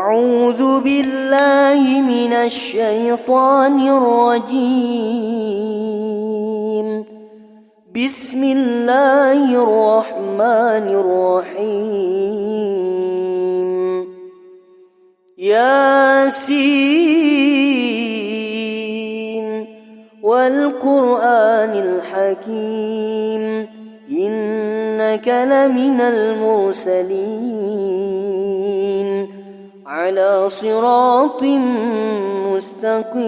أعوذ بالله من الشيطان الرجيم. بسم الله الرحمن الرحيم. ياسين والقرآن الحكيم إنك لمن المرسلين على صراط مستقيم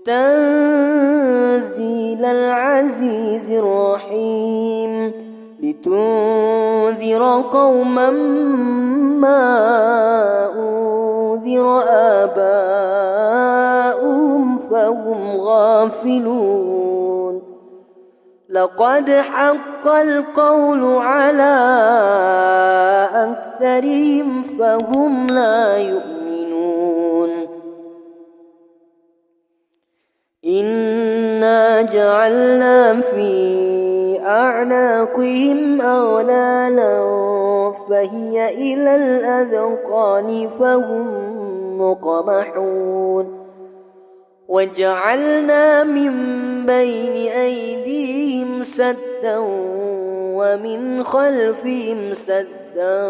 تنزيل العزيز الرحيم لتنذر قوما ما أنذر آباؤهم فهم غافلون. لقد حق القول على أكثرهم فهم لا يؤمنون. إنا جعلنا في أعناقهم أغلالا فهي إلى الأذقان فهم مقمحون. وجعلنا من بين أيديهم سدا ومن خلفهم سدا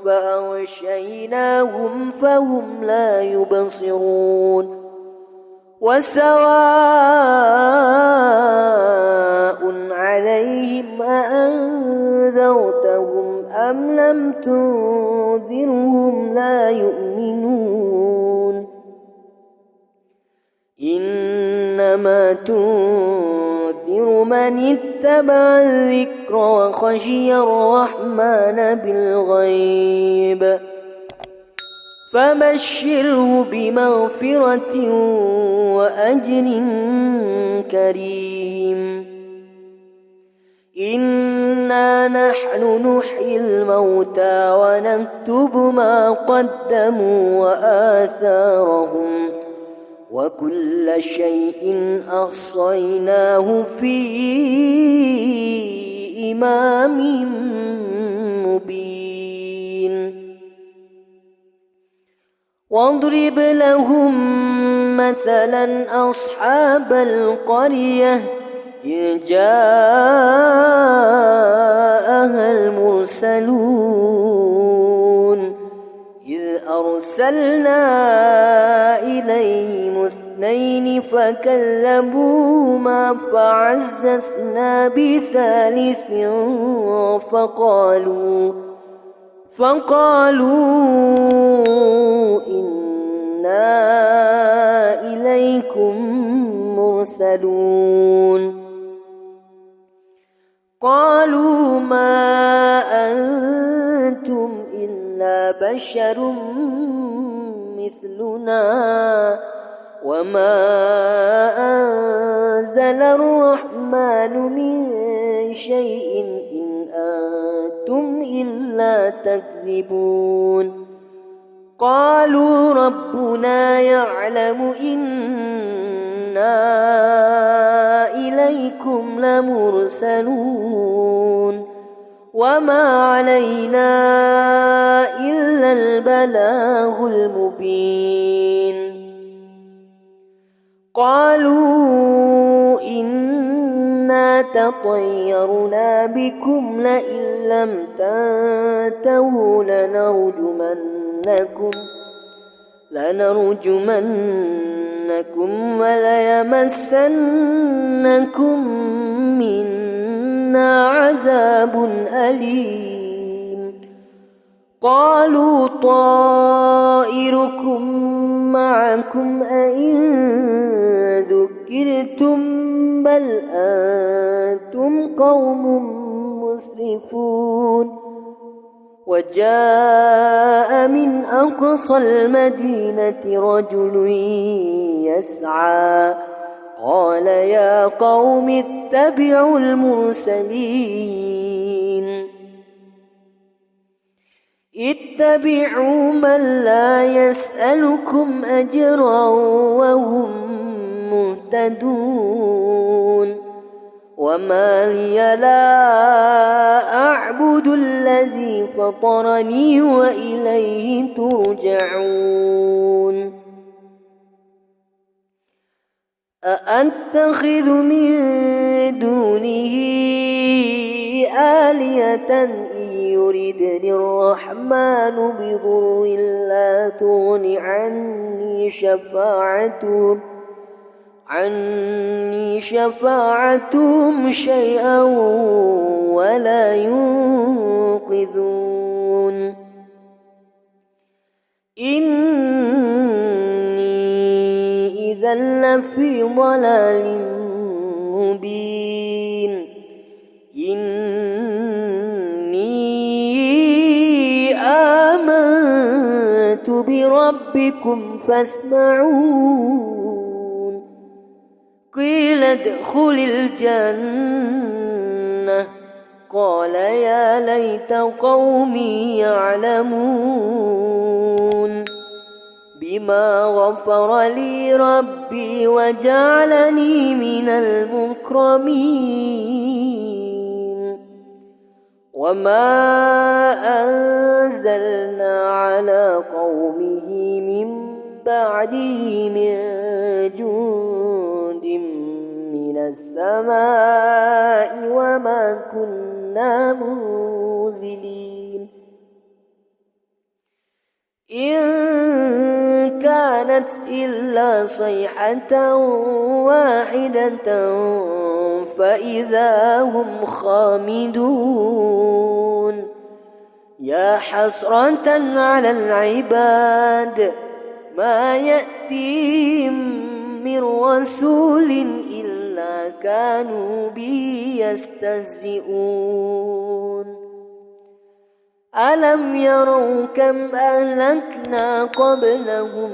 فأغشيناهم فهم لا يبصرون. وسواء عليهم أأنذرتهم أم لم تنذرهم لا يؤمنون. إنما تنذر من اتبع الذكر وخشي الرحمن بالغيب فبشره بمغفرة وأجر كريم. إنا نحن نحيي الموتى ونكتب ما قدموا وآثارهم وكل شيء أحصيناه في إمام مبين. واضرب لهم مثلا أصحاب القرية إذ جاءها المرسلون إذ أرسلنا إليهم اثنين فكذبوهما فعززنا بثالث فقالوا إنا إليكم مرسلون. قالوا ما أنتم إلا بشر مثلنا وما أنزل الرحمن من شيء إن أنتم إلا تكذبون. قالوا ربنا يعلم إنا إليكم لمرسلون وما علينا إلا البلاغ المبين. قالوا إنا تطيرنا بكم لئن لم تنتهوا لنرجمنكم وليمسنكم منا عذاب أليم. قالوا طائركم معكم أئن ذكرتم بل أنتم قوم مسرفون. وجاء من أقصى المدينة رجل يسعى قال يا قوم اتبعوا المرسلين اتبعوا من لا يسألكم أجرا وهم مهتدون. وما لي لا أعبد الذي فطرني وإليه ترجعون أأتخذ من دونه آلهة إن يردني الرحمن بضر لا تغن عني شفاعتهم شيئا ولا ينقذون إني إذا لفي ضلال مبين إني آمنت بربكم فاسمعون قيل ادخل الجنة قال يا ليت قومي يعلمون بما غفر لي ربي وجعلني من المكرمين وما أنزلنا على قومه من بعده من جند من السماء وما كنا منزلين إن كانت إلا صيحة واحدة فإذا هم خامدون يا حسرة على العباد ما يأتيهم من رسول إلا كانوا به يستهزئون ألم يروا كم أهلكنا قبلهم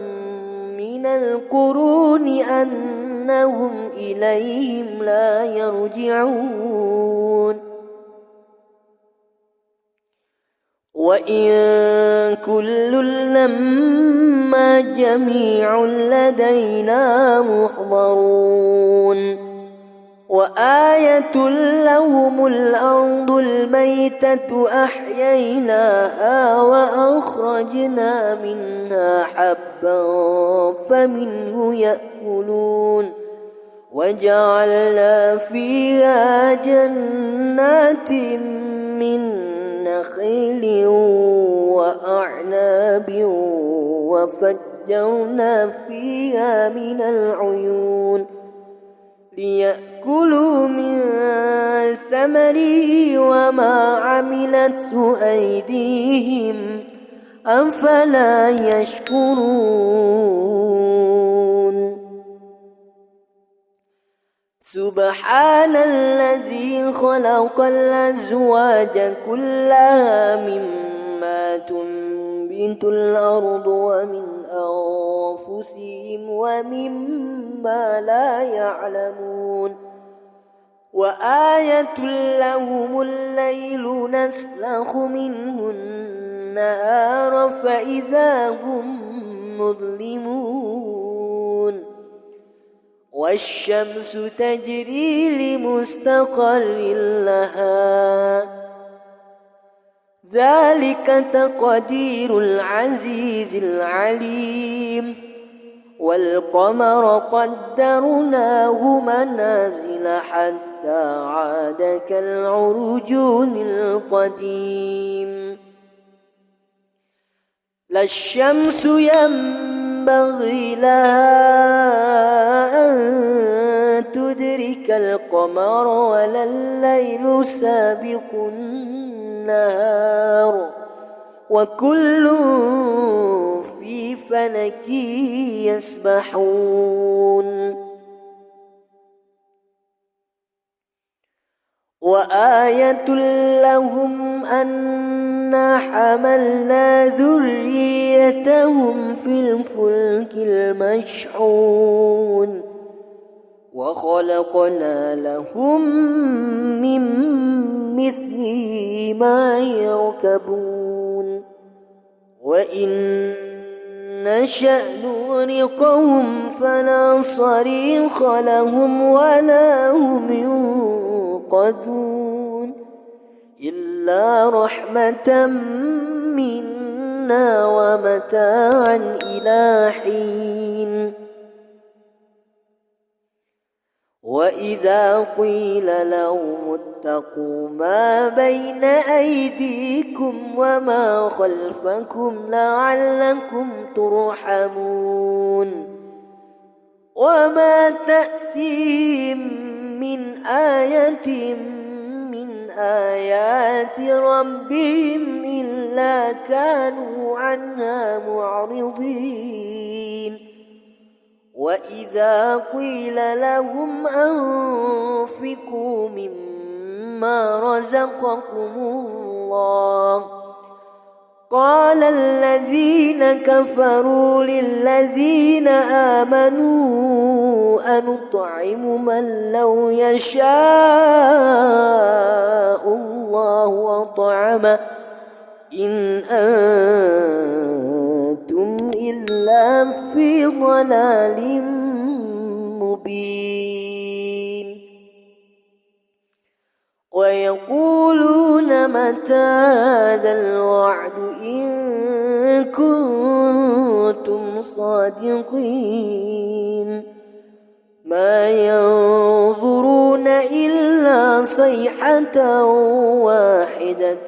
من القرون أنهم إليهم لا يرجعون وإن كل لما جميع لدينا محضرون وآية لهم الأرض الميتة أحييناها وأخرجنا منها حبا فمنه يأكلون وجعلنا فيها جنات من نخيل وأعناب وفجرنا فيها من العيون ليأكلوا من ثمره وما عملته أيديهم أفلا يشكرون سبحان الذي خلق الأزواج كلها مما تنبت الأرض ومن أنفسهم ومما لا يعلمون وآية لهم الليل نسلخ منه النهار فإذا هم مظلمون والشمس تجري لمستقر لها ذلك تقدير العزيز العليم والقمر قدرناه منازل حتى عاد كالعرجون القديم لا الشمس ينبغي لها أن تدرك القمر ولا الليل سابق النهار وكل في فلك يسبحون وآية لهم أنا حملنا ذريتهم في الفلك المشحون وخلقنا لهم من مثله ما يركبون وإن نشأ نغرقهم فلا صريخ لهم ولا هم ينقذون يوقظون إلا رحمة منا ومتاعا إلى حين وإذا قيل لهم اتقوا ما بين أيديكم وما خلفكم لعلكم ترحمون وما تأتيهم من آية من آيات ربهم إلا كانوا عنها معرضين وإذا قيل لهم أنفقوا مما رزقكم الله قال الذين كفروا للذين آمنوا أنطعم من لو يشاء الله أطعمه إن أنتم إلا في ضلال مبين ويقولون متى هذا الوعد إن كنتم صادقين ما ينظرون إلا صيحة واحدة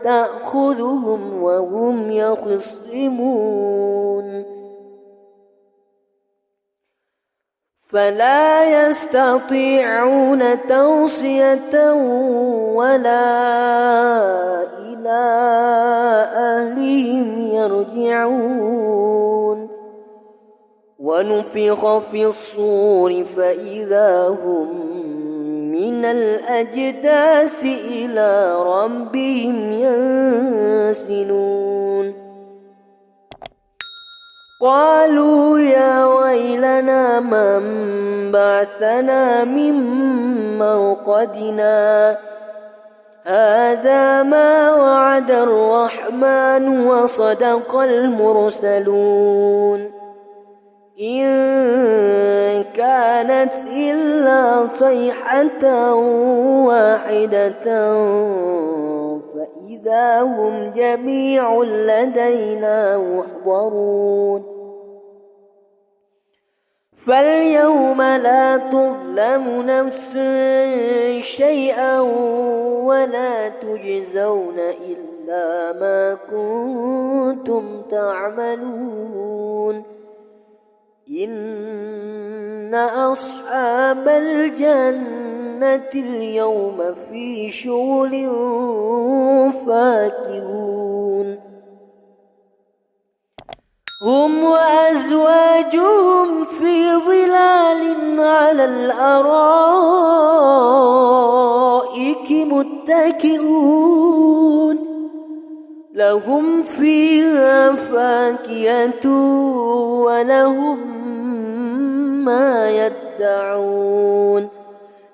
تأخذهم وهم يخصمون فلا يستطيعون توصية ولا إلى أهلهم يرجعون ونفخ في الصور فإذا هم من الأجداث إلى ربهم ينسلون قالوا يا ويلنا من بعثنا من مرقدنا هذا ما وعد الرحمن وصدق المرسلون إن كانت إلا صيحة واحدة فإذا هم جميع لدينا محضرون فاليوم لا تظلم نفس شيئا ولا تجزون إلا ما كنتم تعملون إن أصحاب الجنة اليوم في شغل فاكهون هم وأزواجهم في ظلال على الأرائك متكئون لهم فيها فاكهة ولهم ما يدعون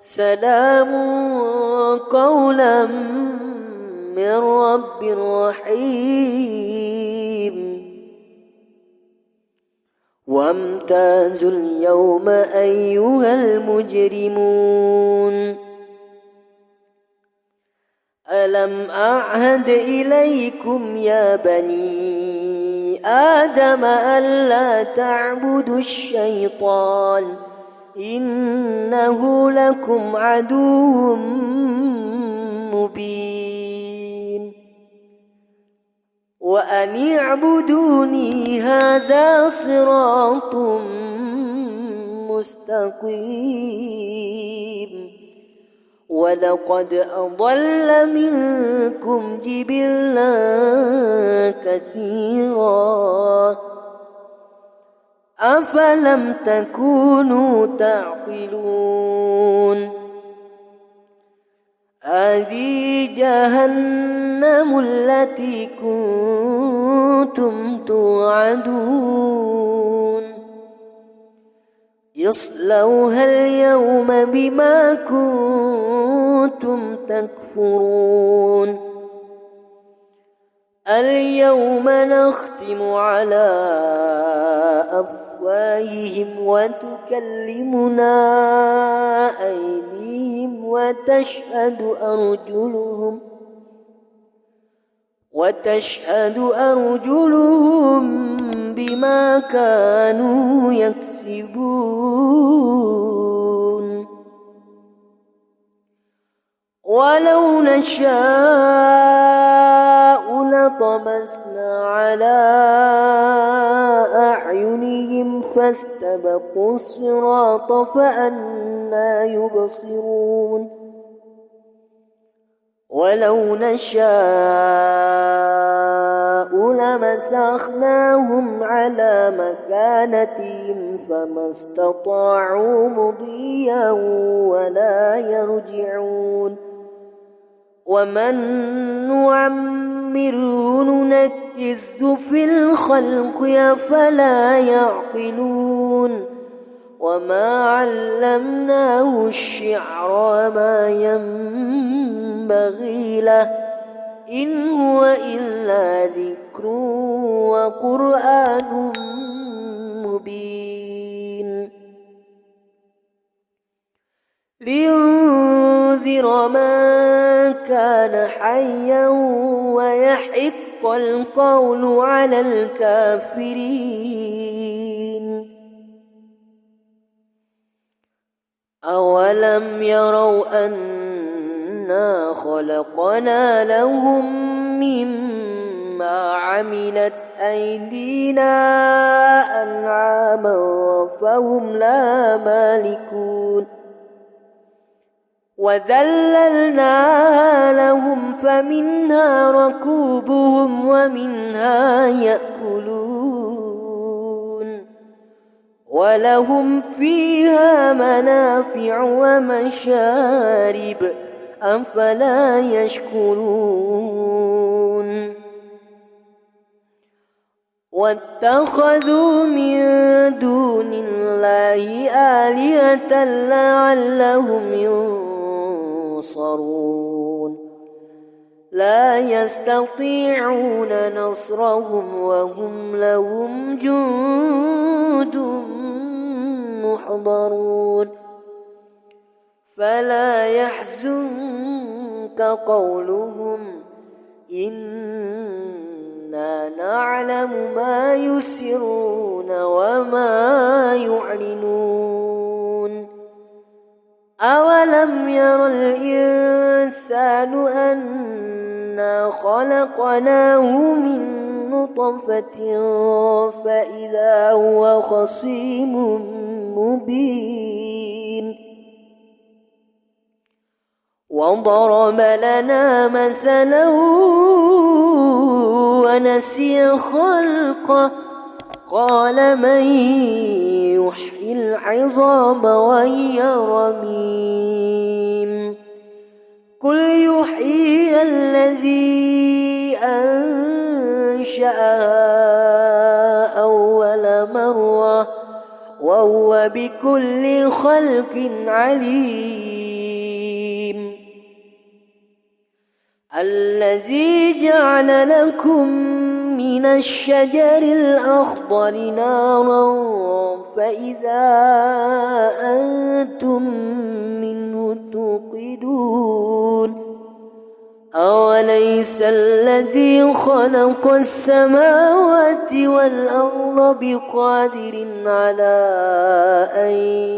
سلام قولا من رب رحيم وامتازوا اليوم أيها المجرمون ألم أعهد إليكم يا بني آدم ألا تعبدوا الشيطان إنه لكم عدو مبين وأن اعبدوني هذا صراط مستقيم ولقد أضل منكم جبلا كثيرا أفلم تكونوا تعقلون هذه جهنم التي كنتم توعدون اصلوها اليوم بما كنتم تكفرون اليوم نختم على أفواههم وتكلمنا أيديهم وتشهد أرجلهم بما كانوا يكسبون ولو نشاء لطمسنا على أعينهم فاستبقوا الصراط فأنى يبصرون ولو نشاء لمسخناهم على مكانتهم فما استطاعوا مضيا ولا يرجعون ومن نعمره ننكسه في الخلق أفلا يعقلون وما علمناه الشعر وما ينبغي له إن هو إلا ذكر وقرآن مبين لينذر من كان حيا ويحق القول على الكافرين أولم يروا أنا خلقنا لهم مما عملت أيدينا أنعاما فهم لا مالكون وذللناها لهم فمنها ركوبهم ومنها يأكلون ولهم فيها منافع ومشارب أفلا يشكرون واتخذوا من دون الله آلهة لعلهم ينصرون لا يستطيعون نصرهم وهم لهم جند محضرون فلا يحزنك قولهم إنا نعلم ما يسرون وما يعلنون أولم ير الإنسان أنا خلقناه من نطفة فإذا هو خصيم مبين وضرب لنا مثلا ونسي خلقه قال من يحيي العظام وهي رميم قل يحيي الذي أنشأها أول مرة وهو بكل خلق عليم الذي جعل لكم من الشجر الأخضر نارا فإذا أنتم منه توقدون أوليس الذي خلق السماوات والأرض بقادر على أن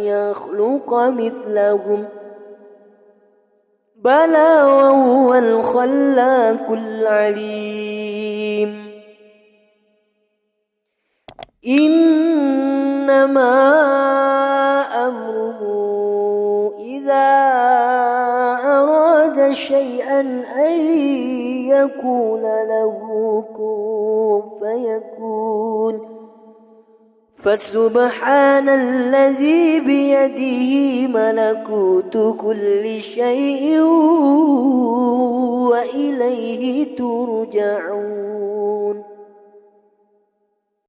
يخلق مثلهم بلى وهو الخلاق العليم إنما أمره إذا أراد شيئا أن يكون له كن فيكون فسبحان الذي بيده ملكوت كل شيء وإليه ترجعون